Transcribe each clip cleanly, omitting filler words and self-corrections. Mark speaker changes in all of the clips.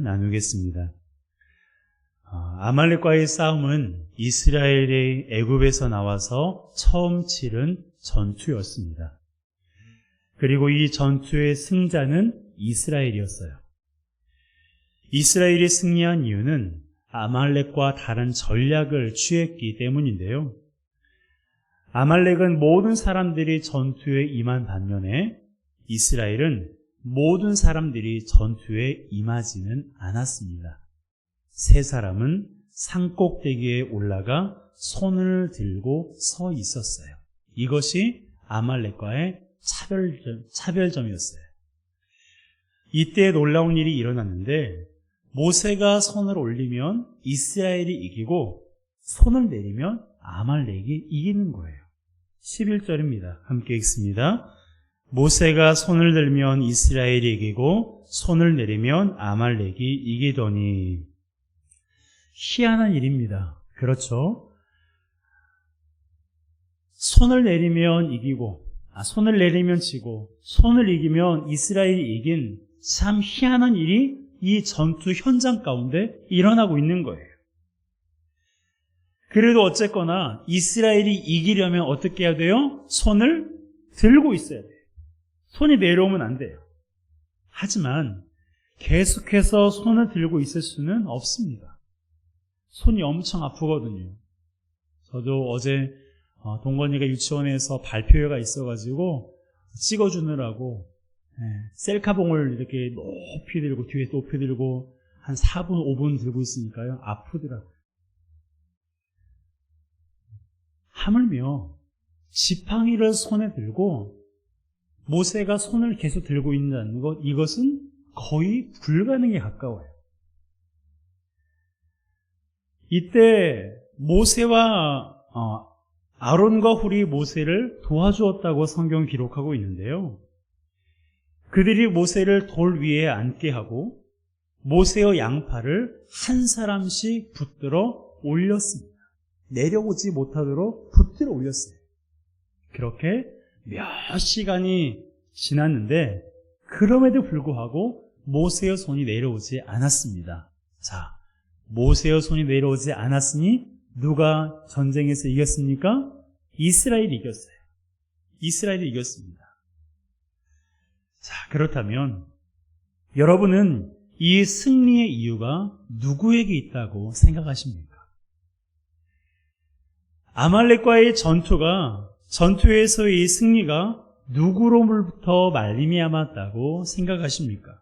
Speaker 1: 나누겠습니다. 아말렉과의 싸움은 이스라엘이 애굽에서 나와서 처음 치른 전투였습니다. 그리고 이 전투의 승자는 이스라엘이었어요. 이스라엘이 승리한 이유는 아말렉과 다른 전략을 취했기 때문인데요. 아말렉은 모든 사람들이 전투에 임한 반면에 이스라엘은 모든 사람들이 전투에 임하지는 않았습니다. 세 사람은 산꼭대기에 올라가 손을 들고 서 있었어요. 이것이 아말렉과의 차별점이었어요. 이때 놀라운 일이 일어났는데 모세가 손을 올리면 이스라엘이 이기고 손을 내리면 아말렉이 이기는 거예요. 11절입니다. 함께 읽습니다. 모세가 손을 들면 이스라엘이 이기고 손을 내리면 아말렉이 이기더니. 희한한 일입니다. 그렇죠? 손을 내리면 이기고, 손을 내리면 지고, 손을 이기면 이스라엘이 이긴 참 희한한 일이 이 전투 현장 가운데 일어나고 있는 거예요. 그래도 어쨌거나 이스라엘이 이기려면 어떻게 해야 돼요? 손을 들고 있어야 돼요. 손이 내려오면 안 돼요. 하지만 계속해서 손을 들고 있을 수는 없습니다. 손이 엄청 아프거든요. 저도 어제 동건이가 유치원에서 발표회가 있어가지고 찍어주느라고 셀카봉을 이렇게 높이 들고 뒤에 높이 들고 한 4분 5분 들고 있으니까요. 아프더라고요. 하물며 지팡이를 손에 들고 모세가 손을 계속 들고 있는 것, 이것은 거의 불가능에 가까워요. 이때 모세와 아론과 훌이 모세를 도와주었다고 성경은 기록하고 있는데요. 그들이 모세를 돌 위에 앉게 하고 모세의 양팔을 한 사람씩 붙들어 올렸습니다. 내려오지 못하도록 붙들어 올렸어요. 그렇게 몇 시간이 지났는데 그럼에도 불구하고 모세의 손이 내려오지 않았습니다. 자, 모세의 손이 내려오지 않았으니 누가 전쟁에서 이겼습니까? 이스라엘이 이겼어요. 이스라엘이 이겼습니다. 자, 그렇다면 여러분은 이 승리의 이유가 누구에게 있다고 생각하십니까? 아말렉과의 전투에서의 승리가 누구로부터 말미암았다고 생각하십니까?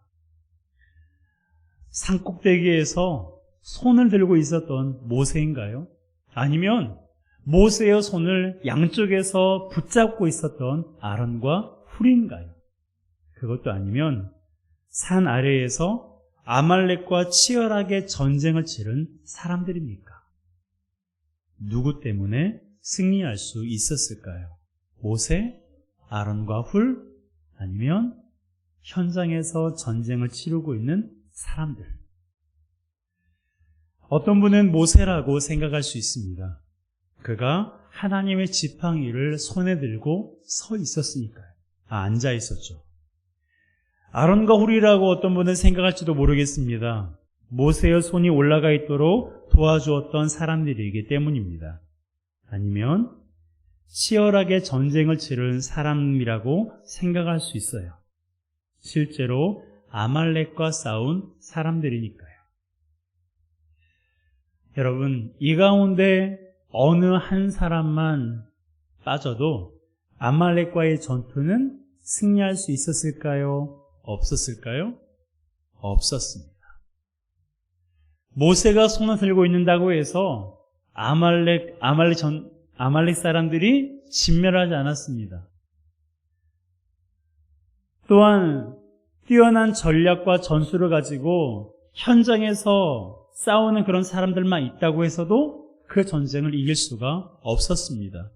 Speaker 1: 산꼭대기에서 손을 들고 있었던 모세인가요? 아니면 모세의 손을 양쪽에서 붙잡고 있었던 아론과 훌인가요? 그것도 아니면 산 아래에서 아말렉과 치열하게 전쟁을 치른 사람들입니까? 누구 때문에 승리할 수 있었을까요? 모세, 아론과 훌, 아니면 현장에서 전쟁을 치르고 있는 사람들. 어떤 분은 모세라고 생각할 수 있습니다. 그가 하나님의 지팡이를 손에 들고 서 있었으니까요. 앉아 있었죠. 아론과 훌이라고 어떤 분은 생각할지도 모르겠습니다. 모세의 손이 올라가 있도록 도와주었던 사람들이기 때문입니다. 아니면 치열하게 전쟁을 치른 사람이라고 생각할 수 있어요. 실제로 아말렉과 싸운 사람들이니까요. 여러분, 이 가운데 어느 한 사람만 빠져도 아말렉과의 전투는 승리할 수 있었을까요? 없었을까요? 없었습니다. 모세가 손을 들고 있는다고 해서 아말렉 사람들이 진멸하지 않았습니다. 또한 뛰어난 전략과 전술을 가지고 현장에서 싸우는 그런 사람들만 있다고 해서도 그 전쟁을 이길 수가 없었습니다.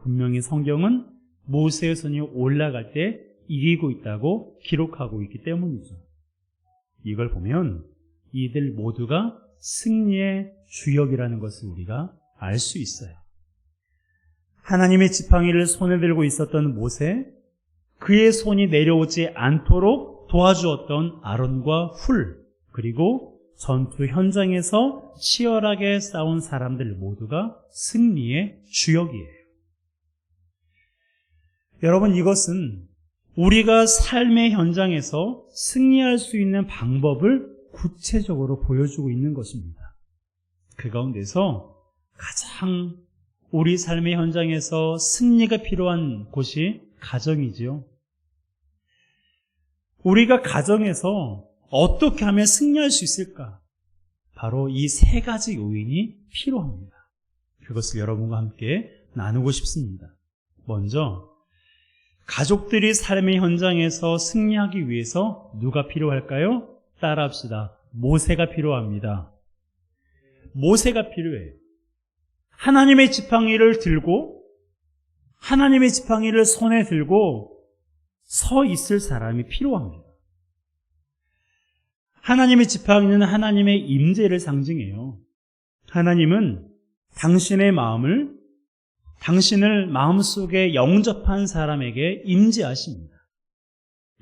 Speaker 1: 분명히 성경은 모세의 손이 올라갈 때 이기고 있다고 기록하고 있기 때문이죠. 이걸 보면 이들 모두가 승리의 주역이라는 것을 우리가 알 수 있어요. 하나님의 지팡이를 손에 들고 있었던 모세, 그의 손이 내려오지 않도록 도와주었던 아론과 훌, 그리고 전투 현장에서 치열하게 싸운 사람들 모두가 승리의 주역이에요. 여러분, 이것은 우리가 삶의 현장에서 승리할 수 있는 방법을 구체적으로 보여주고 있는 것입니다. 그 가운데서 가장 우리 삶의 현장에서 승리가 필요한 곳이 가정이지요. 우리가 가정에서 어떻게 하면 승리할 수 있을까? 바로 이 세 가지 요인이 필요합니다. 그것을 여러분과 함께 나누고 싶습니다. 먼저, 가족들이 삶의 현장에서 승리하기 위해서 누가 필요할까요? 따라합시다. 모세가 필요합니다. 모세가 필요해요. 하나님의 지팡이를 들고, 하나님의 지팡이를 손에 들고 서 있을 사람이 필요합니다. 하나님의 지팡이는 하나님의 임재를 상징해요. 하나님은 당신의 마음을, 당신을 마음속에 영접한 사람에게 임재하십니다.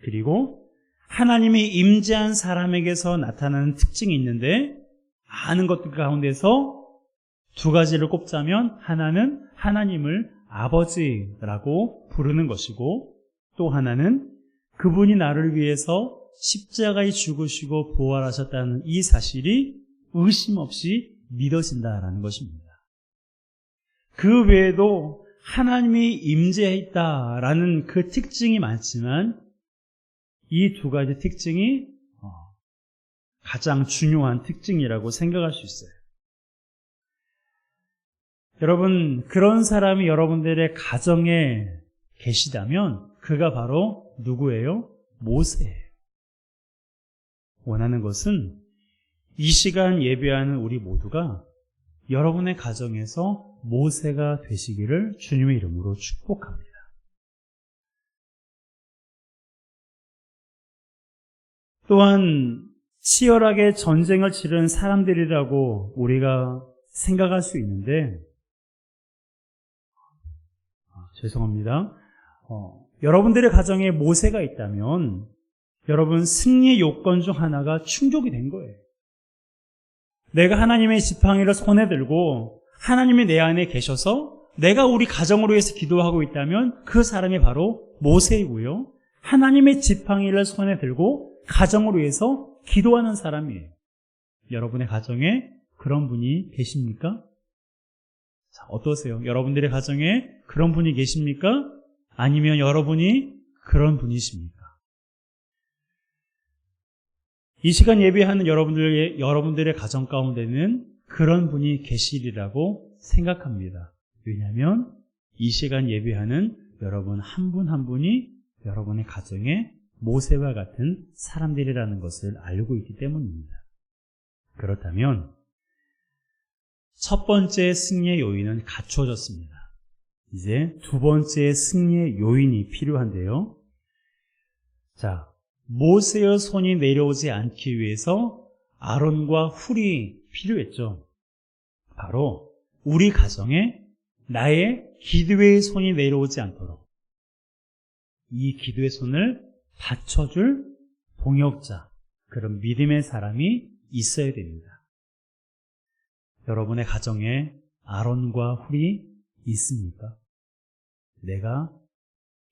Speaker 1: 그리고 하나님이 임재한 사람에게서 나타나는 특징이 있는데, 많은 것들 가운데서 두 가지를 꼽자면, 하나는 하나님을 아버지라고 부르는 것이고, 또 하나는 그분이 나를 위해서 십자가에 죽으시고 부활하셨다는 이 사실이 의심 없이 믿어진다라는 것입니다. 그 외에도 하나님이 임재했다라는 그 특징이 많지만, 이 두 가지 특징이 가장 중요한 특징이라고 생각할 수 있어요. 여러분, 그런 사람이 여러분들의 가정에 계시다면 그가 바로 누구예요? 모세예요. 원하는 것은 이 시간 예배하는 우리 모두가 여러분의 가정에서 모세가 되시기를 주님의 이름으로 축복합니다. 또한 치열하게 전쟁을 치른 사람들이라고 우리가 생각할 수 있는데, 죄송합니다. 여러분들의 가정에 모세가 있다면 여러분 승리의 요건 중 하나가 충족이 된 거예요. 내가 하나님의 지팡이를 손에 들고 하나님이 내 안에 계셔서 내가 우리 가정으로 해서 기도하고 있다면 그 사람이 바로 모세이고요. 하나님의 지팡이를 손에 들고 가정으로 해서 기도하는 사람이에요. 여러분의 가정에 그런 분이 계십니까? 자, 어떠세요? 여러분들의 가정에 그런 분이 계십니까? 아니면 여러분이 그런 분이십니까? 이 시간 예배하는 여러분들의 가정 가운데는 그런 분이 계시리라고 생각합니다. 왜냐하면 이 시간 예배하는 여러분 한 분 한 분이 여러분의 가정에 모세와 같은 사람들이라는 것을 알고 있기 때문입니다. 그렇다면 첫 번째 승리의 요인은 갖추어졌습니다. 이제 두 번째 승리의 요인이 필요한데요. 자, 모세의 손이 내려오지 않기 위해서 아론과 훌이 필요했죠. 바로 우리 가정에 나의 기도의 손이 내려오지 않도록 이 기도의 손을 받쳐줄 동역자, 그런 믿음의 사람이 있어야 됩니다. 여러분의 가정에 아론과 훌이 있습니까? 내가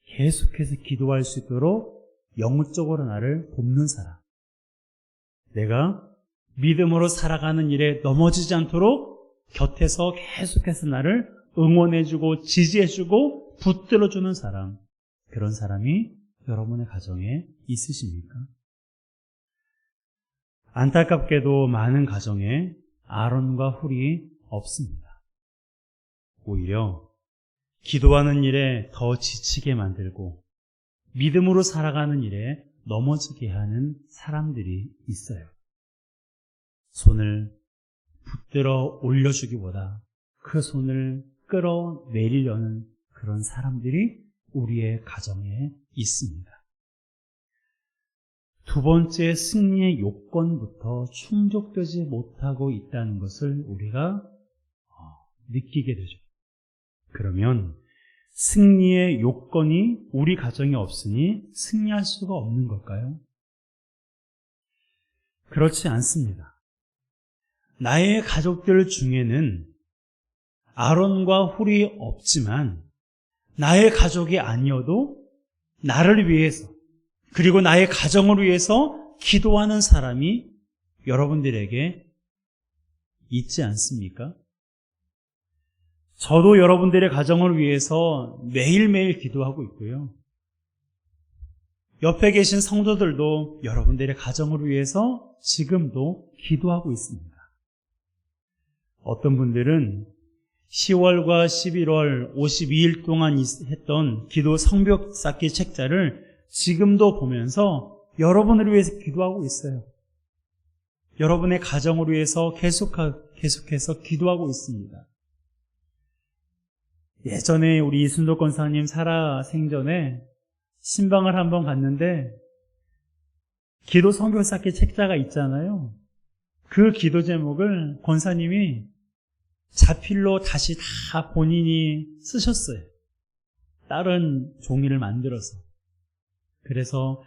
Speaker 1: 계속해서 기도할 수 있도록 영적으로 나를 돕는 사람, 내가 믿음으로 살아가는 일에 넘어지지 않도록 곁에서 계속해서 나를 응원해주고 지지해주고 붙들어주는 사람, 그런 사람이 여러분의 가정에 있으십니까? 안타깝게도 많은 가정에 아론과 훌이 없습니다. 오히려 기도하는 일에 더 지치게 만들고 믿음으로 살아가는 일에 넘어지게 하는 사람들이 있어요. 손을 붙들어 올려주기보다 그 손을 끌어내리려는 그런 사람들이 우리의 가정에 있습니다. 두 번째 승리의 요건부터 충족되지 못하고 있다는 것을 우리가 느끼게 되죠. 그러면 승리의 요건이 우리 가정에 없으니 승리할 수가 없는 걸까요? 그렇지 않습니다. 나의 가족들 중에는 아론과 훌이 없지만 나의 가족이 아니어도 나를 위해서 그리고 나의 가정을 위해서 기도하는 사람이 여러분들에게 있지 않습니까? 저도 여러분들의 가정을 위해서 매일매일 기도하고 있고요. 옆에 계신 성도들도 여러분들의 가정을 위해서 지금도 기도하고 있습니다. 어떤 분들은 10월과 11월 52일 동안 했던 기도 성벽 쌓기 책자를 지금도 보면서 여러분을 위해서 기도하고 있어요. 여러분의 가정을 위해서 계속해서 기도하고 있습니다. 예전에 우리 이순도 권사님 살아 생전에 신방을 한번 갔는데 기도 성경 쌓기 책자가 있잖아요. 그 기도 제목을 권사님이 자필로 다시 다 본인이 쓰셨어요. 다른 종이를 만들어서. 그래서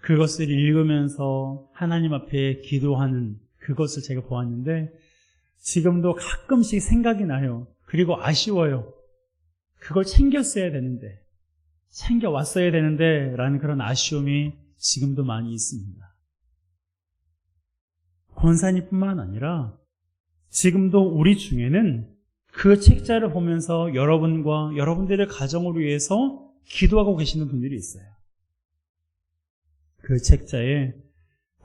Speaker 1: 그것을 읽으면서 하나님 앞에 기도하는 그것을 제가 보았는데 지금도 가끔씩 생각이 나요. 그리고 아쉬워요. 그걸 챙겼어야 되는데, 챙겨왔어야 되는데 라는 그런 아쉬움이 지금도 많이 있습니다. 권사님뿐만 아니라 지금도 우리 중에는 그 책자를 보면서 여러분과 여러분들의 가정을 위해서 기도하고 계시는 분들이 있어요. 그 책자에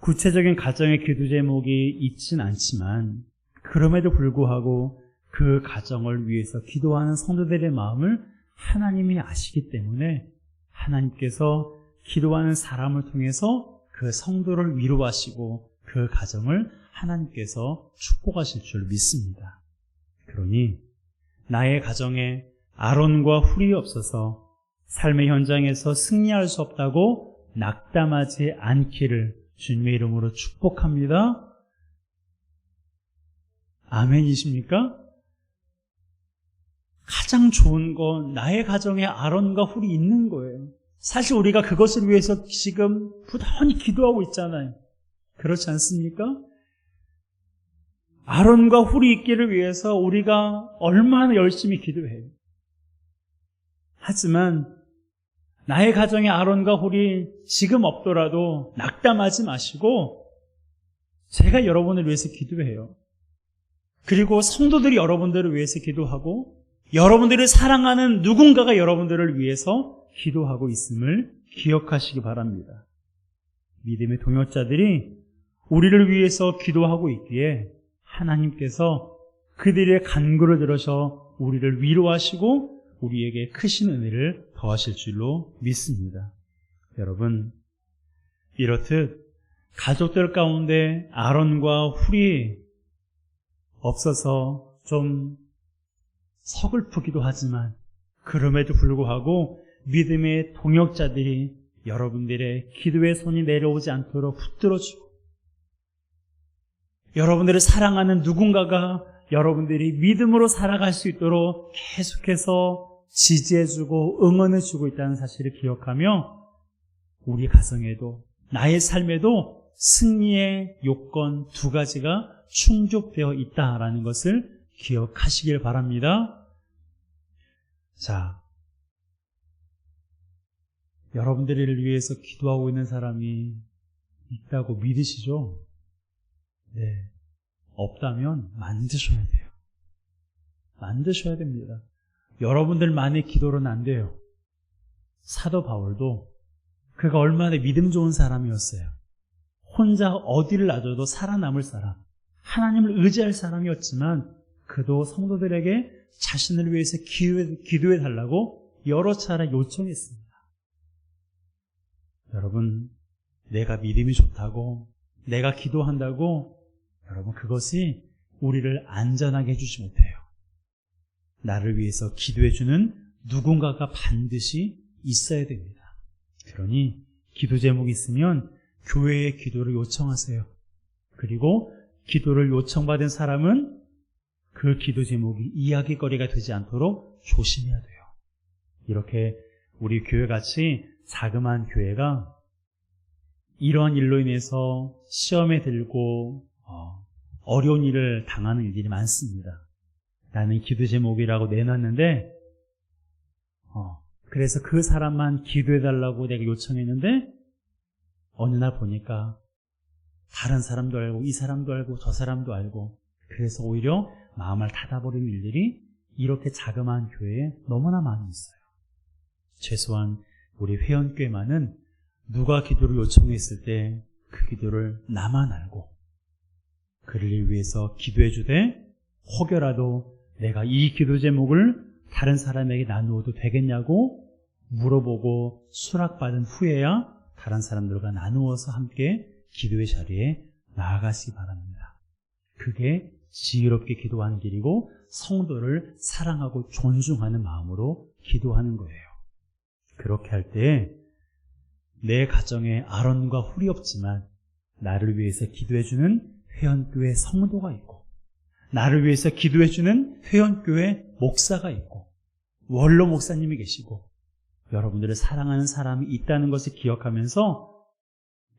Speaker 1: 구체적인 가정의 기도 제목이 있진 않지만 그럼에도 불구하고 그 가정을 위해서 기도하는 성도들의 마음을 하나님이 아시기 때문에 하나님께서 기도하는 사람을 통해서 그 성도를 위로하시고 그 가정을 하나님께서 축복하실 줄 믿습니다. 그러니 나의 가정에 아론과 훌이 없어서 삶의 현장에서 승리할 수 없다고 낙담하지 않기를 주님의 이름으로 축복합니다. 아멘이십니까? 가장 좋은 건 나의 가정에 아론과 훌이 있는 거예요. 사실 우리가 그것을 위해서 지금 부단히 기도하고 있잖아요. 그렇지 않습니까? 아론과 훌이 있기를 위해서 우리가 얼마나 열심히 기도해요. 하지만 나의 가정에 아론과 훌이 지금 없더라도 낙담하지 마시고 제가 여러분을 위해서 기도해요. 그리고 성도들이 여러분들을 위해서 기도하고 여러분들을 사랑하는 누군가가 여러분들을 위해서 기도하고 있음을 기억하시기 바랍니다. 믿음의 동역자들이 우리를 위해서 기도하고 있기에 하나님께서 그들의 간구를 들으셔 우리를 위로하시고 우리에게 크신 은혜를 더하실 줄로 믿습니다. 여러분, 이렇듯 가족들 가운데 아론과 훌이 없어서 좀 서글프기도 하지만 그럼에도 불구하고 믿음의 동역자들이 여러분들의 기도의 손이 내려오지 않도록 붙들어주고 여러분들을 사랑하는 누군가가 여러분들이 믿음으로 살아갈 수 있도록 계속해서 지지해주고 응원해주고 있다는 사실을 기억하며 우리 가정에도 나의 삶에도 승리의 요건 두 가지가 충족되어 있다라는 것을 기억하시길 바랍니다. 자, 여러분들을 위해서 기도하고 있는 사람이 있다고 믿으시죠? 네. 없다면 만드셔야 돼요. 만드셔야 됩니다. 여러분들만의 기도로는 안 돼요. 사도 바울도 그가 얼마나 믿음 좋은 사람이었어요. 혼자 어디를 놔둬도 살아남을 사람, 하나님을 의지할 사람이었지만 그도 성도들에게 자신을 위해서 기도해 달라고 여러 차례 요청했습니다. 여러분, 내가 믿음이 좋다고, 내가 기도한다고 여러분 그것이 우리를 안전하게 해주지 못해요. 나를 위해서 기도해주는 누군가가 반드시 있어야 됩니다. 그러니 기도 제목이 있으면 교회에 기도를 요청하세요. 그리고 기도를 요청받은 사람은 그 기도 제목이 이야기거리가 되지 않도록 조심해야 돼요. 이렇게 우리 교회같이 자그마한 교회가 이러한 일로 인해서 시험에 들고 어려운 일을 당하는 일들이 많습니다. 나는 기도 제목이라고 내놨는데 그래서 그 사람만 기도해달라고 내가 요청했는데 어느 날 보니까 다른 사람도 알고 이 사람도 알고 저 사람도 알고 그래서 오히려 마음을 닫아버리는 일들이 이렇게 자그마한 교회에 너무나 많이 있어요. 최소한 우리 회원교회만은 누가 기도를 요청했을 때 그 기도를 나만 알고 그를 위해서 기도해 주되 혹여라도 내가 이 기도 제목을 다른 사람에게 나누어도 되겠냐고 물어보고 수락받은 후에야 다른 사람들과 나누어서 함께 기도의 자리에 나아가시기 바랍니다. 그게 지혜롭게 기도하는 길이고 성도를 사랑하고 존중하는 마음으로 기도하는 거예요. 그렇게 할 때 내 가정에 아론과 훌이 없지만 나를 위해서 기도해주는 회원교회 성도가 있고 나를 위해서 기도해주는 회원교회 목사가 있고 원로 목사님이 계시고 여러분들을 사랑하는 사람이 있다는 것을 기억하면서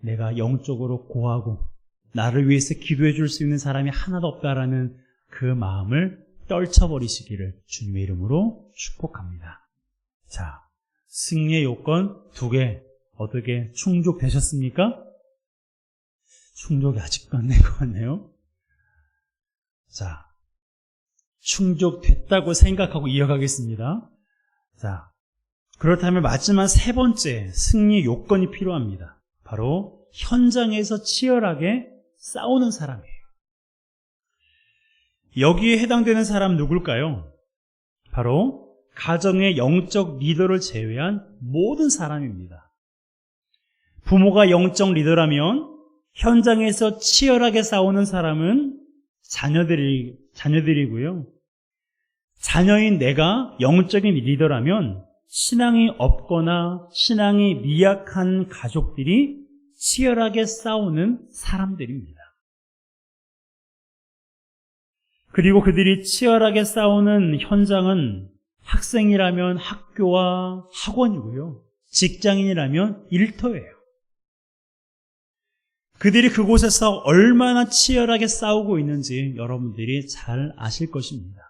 Speaker 1: 내가 영적으로 고하고 나를 위해서 기도해 줄 수 있는 사람이 하나도 없다라는 그 마음을 떨쳐버리시기를 주님의 이름으로 축복합니다. 자, 승리의 요건 2개 어떻게 충족되셨습니까? 충족이 아직도 안 된 것 같네요. 자, 충족됐다고 생각하고 이어가겠습니다. 자, 그렇다면 마지막 3번째 승리의 요건이 필요합니다. 바로 현장에서 치열하게 싸우는 사람이에요. 여기에 해당되는 사람 누굴까요? 바로 가정의 영적 리더를 제외한 모든 사람입니다. 부모가 영적 리더라면 현장에서 치열하게 싸우는 사람은 자녀들이고요. 자녀인 내가 영적인 리더라면 신앙이 없거나 신앙이 미약한 가족들이 치열하게 싸우는 사람들입니다. 그리고 그들이 치열하게 싸우는 현장은 학생이라면 학교와 학원이고요. 직장인이라면 일터예요. 그들이 그곳에서 얼마나 치열하게 싸우고 있는지 여러분들이 잘 아실 것입니다.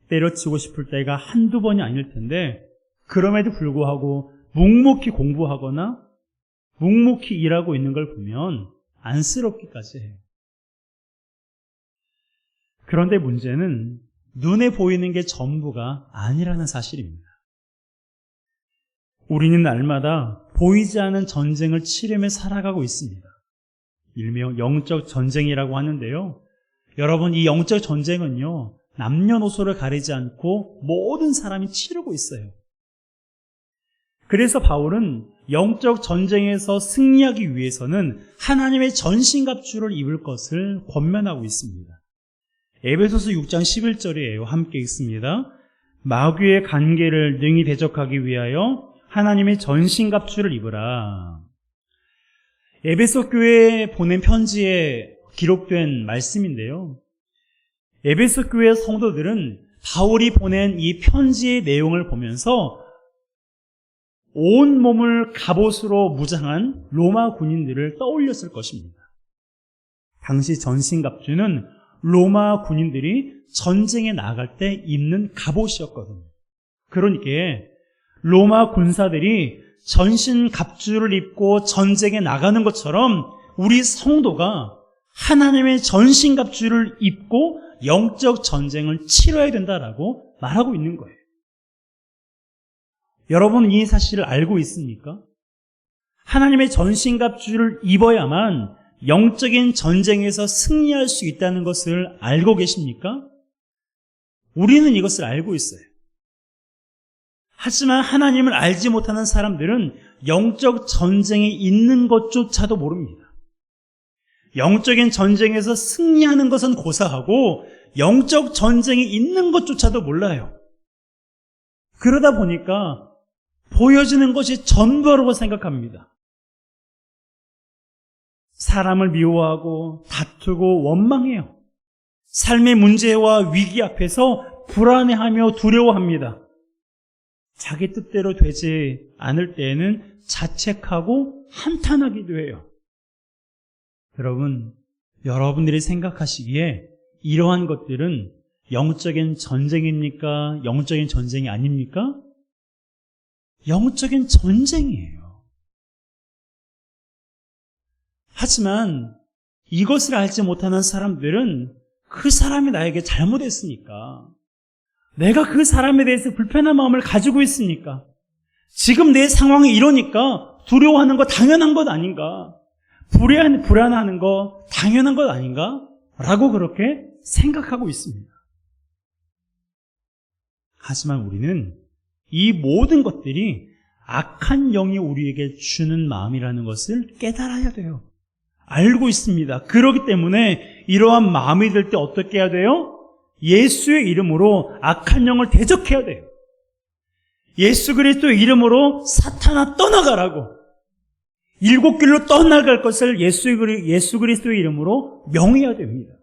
Speaker 1: 때려치고 싶을 때가 한두 번이 아닐 텐데 그럼에도 불구하고 묵묵히 공부하거나 묵묵히 일하고 있는 걸 보면 안쓰럽기까지 해요. 그런데 문제는 눈에 보이는 게 전부가 아니라는 사실입니다. 우리는 날마다 보이지 않은 전쟁을 치르며 살아가고 있습니다. 일명 영적 전쟁이라고 하는데요. 여러분, 이 영적 전쟁은요, 남녀노소를 가리지 않고 모든 사람이 치르고 있어요. 그래서 바울은 영적 전쟁에서 승리하기 위해서는 하나님의 전신갑주를 입을 것을 권면하고 있습니다. 에베소서 6장 11절이에요. 함께 읽습니다. 마귀의 관계를 능히 대적하기 위하여 하나님의 전신갑주를 입으라. 에베소 교회에 보낸 편지에 기록된 말씀인데요. 에베소 교회 성도들은 바울이 보낸 이 편지의 내용을 보면서 온 몸을 갑옷으로 무장한 로마 군인들을 떠올렸을 것입니다. 당시 전신갑주는 로마 군인들이 전쟁에 나갈 때 입는 갑옷이었거든요. 그러니까 로마 군사들이 전신갑주를 입고 전쟁에 나가는 것처럼 우리 성도가 하나님의 전신갑주를 입고 영적 전쟁을 치러야 된다라고 말하고 있는 거예요. 여러분, 이 사실을 알고 있습니까? 하나님의 전신갑주를 입어야만 영적인 전쟁에서 승리할 수 있다는 것을 알고 계십니까? 우리는 이것을 알고 있어요. 하지만 하나님을 알지 못하는 사람들은 영적 전쟁에 있는 것조차도 모릅니다. 영적인 전쟁에서 승리하는 것은 고사하고 영적 전쟁에 있는 것조차도 몰라요. 그러다 보니까 보여지는 것이 전부라고 생각합니다. 사람을 미워하고 다투고 원망해요. 삶의 문제와 위기 앞에서 불안해하며 두려워합니다. 자기 뜻대로 되지 않을 때에는 자책하고 한탄하기도 해요. 여러분, 여러분들이 생각하시기에 이러한 것들은 영적인 전쟁입니까? 영적인 전쟁이 아닙니까? 영적인 전쟁이에요. 하지만 이것을 알지 못하는 사람들은 그 사람이 나에게 잘못했으니까, 내가 그 사람에 대해서 불편한 마음을 가지고 있으니까, 지금 내 상황이 이러니까 두려워하는 거 당연한 것 아닌가, 불안하는 거 당연한 것 아닌가? 라고 그렇게 생각하고 있습니다. 하지만 우리는 이 모든 것들이 악한 영이 우리에게 주는 마음이라는 것을 깨달아야 돼요. 알고 있습니다. 그렇기 때문에 이러한 마음이 들 때 어떻게 해야 돼요? 예수의 이름으로 악한 영을 대적해야 돼요. 예수 그리스도의 이름으로 사탄아 떠나가라고, 일곱 길로 떠나갈 것을 예수 그리스도의 이름으로 명해야 됩니다.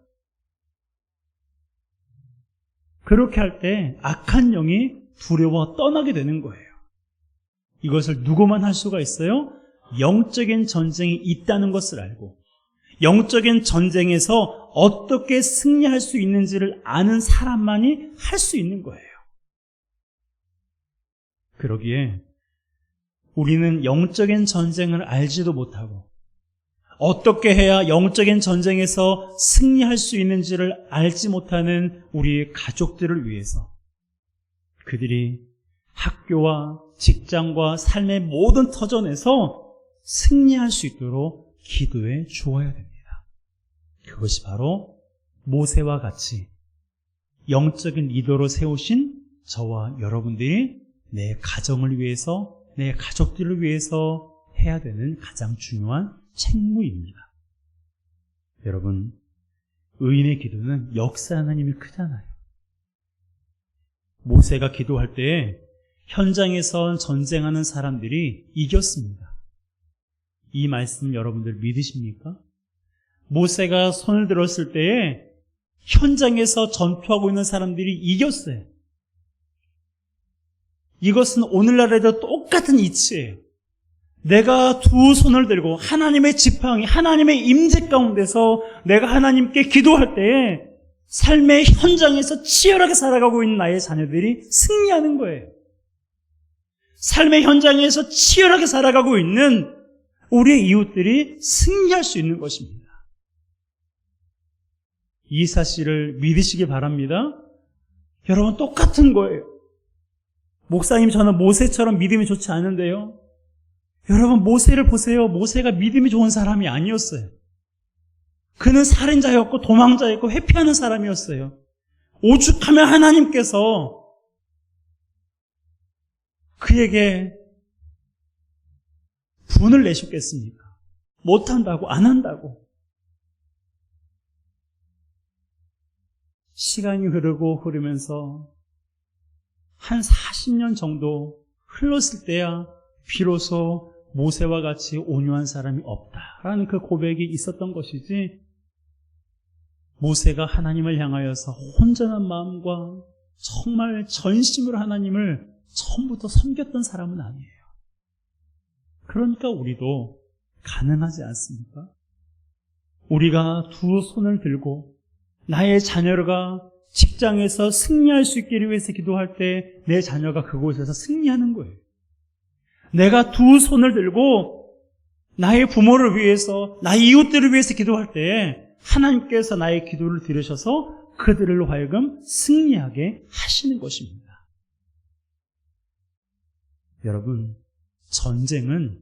Speaker 1: 그렇게 할 때 악한 영이 두려워 떠나게 되는 거예요. 이것을 누구만 할 수가 있어요? 영적인 전쟁이 있다는 것을 알고, 영적인 전쟁에서 어떻게 승리할 수 있는지를 아는 사람만이 할 수 있는 거예요. 그러기에 우리는 영적인 전쟁을 알지도 못하고, 어떻게 해야 영적인 전쟁에서 승리할 수 있는지를 알지 못하는 우리 가족들을 위해서, 그들이 학교와 직장과 삶의 모든 터전에서 승리할 수 있도록 기도해 주어야 됩니다. 그것이 바로 모세와 같이 영적인 리더로 세우신 저와 여러분들이 내 가정을 위해서, 내 가족들을 위해서 해야 되는 가장 중요한 책무입니다. 여러분, 의인의 기도는 역사하는 힘이 크잖아요. 모세가 기도할 때 현장에서 전쟁하는 사람들이 이겼습니다. 이 말씀 여러분들 믿으십니까? 모세가 손을 들었을 때에 현장에서 전투하고 있는 사람들이 이겼어요. 이것은 오늘날에도 똑같은 이치예요. 내가 두 손을 들고 하나님의 지팡이, 하나님의 임재 가운데서 내가 하나님께 기도할 때에 삶의 현장에서 치열하게 살아가고 있는 나의 자녀들이 승리하는 거예요. 삶의 현장에서 치열하게 살아가고 있는 우리의 이웃들이 승리할 수 있는 것입니다. 이 사실을 믿으시기 바랍니다. 여러분, 똑같은 거예요. 목사님, 저는 모세처럼 믿음이 좋지 않은데요. 여러분, 모세를 보세요. 모세가 믿음이 좋은 사람이 아니었어요. 그는 살인자였고 도망자였고 회피하는 사람이었어요. 오죽하면 하나님께서 그에게 분을 내셨겠습니까? 못한다고, 안 한다고. 시간이 흐르면서 한 40년 정도 흘렀을 때야 비로소 모세와 같이 온유한 사람이 없다라는 그 고백이 있었던 것이지, 모세가 하나님을 향하여서 혼전한 마음과 정말 전심으로 하나님을 처음부터 섬겼던 사람은 아니에요. 그러니까 우리도 가능하지 않습니까? 우리가 두 손을 들고 나의 자녀가 직장에서 승리할 수 있기를 위해서 기도할 때 내 자녀가 그곳에서 승리하는 거예요. 내가 두 손을 들고 나의 부모를 위해서, 나의 이웃들을 위해서 기도할 때 하나님께서 나의 기도를 들으셔서 그들로 하여금 승리하게 하시는 것입니다. 여러분, 전쟁은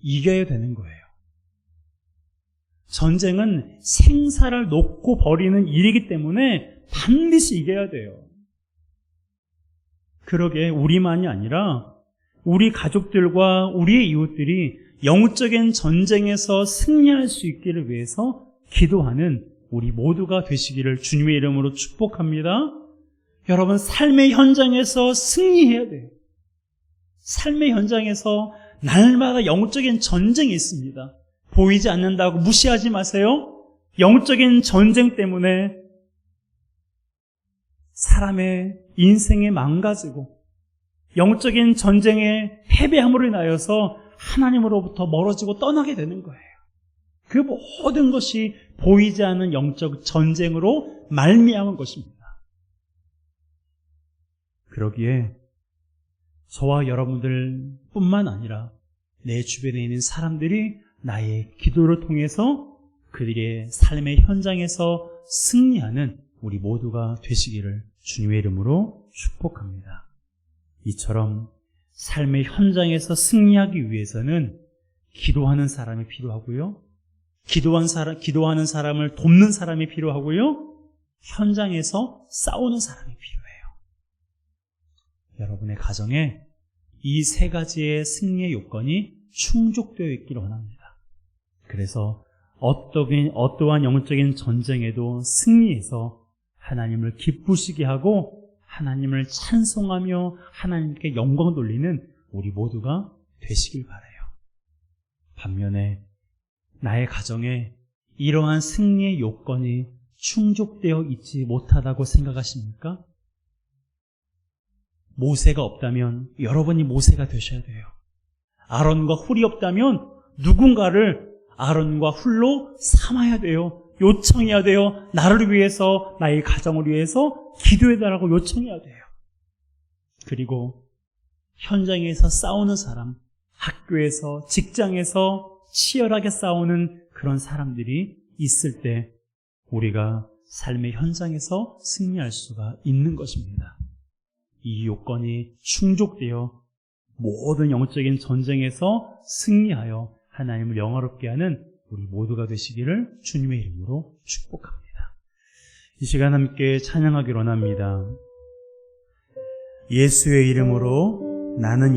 Speaker 1: 이겨야 되는 거예요. 전쟁은 생사를 놓고 벌이는 일이기 때문에 반드시 이겨야 돼요. 그러게 우리만이 아니라 우리 가족들과 우리의 이웃들이 영적인 전쟁에서 승리할 수 있기를 위해서 기도하는 우리 모두가 되시기를 주님의 이름으로 축복합니다. 여러분, 삶의 현장에서 승리해야 돼요. 삶의 현장에서 날마다 영적인 전쟁이 있습니다. 보이지 않는다고 무시하지 마세요. 영적인 전쟁 때문에 사람의 인생이 망가지고 영적인 전쟁에 패배함으로 인하여서 하나님으로부터 멀어지고 떠나게 되는 거예요. 그 모든 것이 보이지 않는 영적 전쟁으로 말미암은 것입니다. 그러기에 저와 여러분들 뿐만 아니라 내 주변에 있는 사람들이 나의 기도를 통해서 그들의 삶의 현장에서 승리하는 우리 모두가 되시기를 주님의 이름으로 축복합니다. 이처럼 삶의 현장에서 승리하기 위해서는 기도하는 사람이 필요하고요. 기도하는 사람을 돕는 사람이 필요하고요. 현장에서 싸우는 사람이 필요해요. 여러분의 가정에 이 세 가지의 승리의 요건이 충족되어 있기를 원합니다. 그래서 어떠한 영적인 전쟁에도 승리해서 하나님을 기쁘시게 하고 하나님을 찬송하며 하나님께 영광 돌리는 우리 모두가 되시길 바라요. 반면에 나의 가정에 이러한 승리의 요건이 충족되어 있지 못하다고 생각하십니까? 모세가 없다면 여러분이 모세가 되셔야 돼요. 아론과 훌이 없다면 누군가를 아론과 훌로 삼아야 돼요. 요청해야 돼요. 나를 위해서, 나의 가정을 위해서 기도해달라고 요청해야 돼요. 그리고 현장에서 싸우는 사람, 학교에서, 직장에서 치열하게 싸우는 그런 사람들이 있을 때 우리가 삶의 현장에서 승리할 수가 있는 것입니다. 이 요건이 충족되어 모든 영적인 전쟁에서 승리하여 하나님을 영화롭게 하는 우리 모두가 되시기를 주님의 이름으로 축복합니다. 이 시간 함께 찬양하기로 합니다. 예수의 이름으로 나는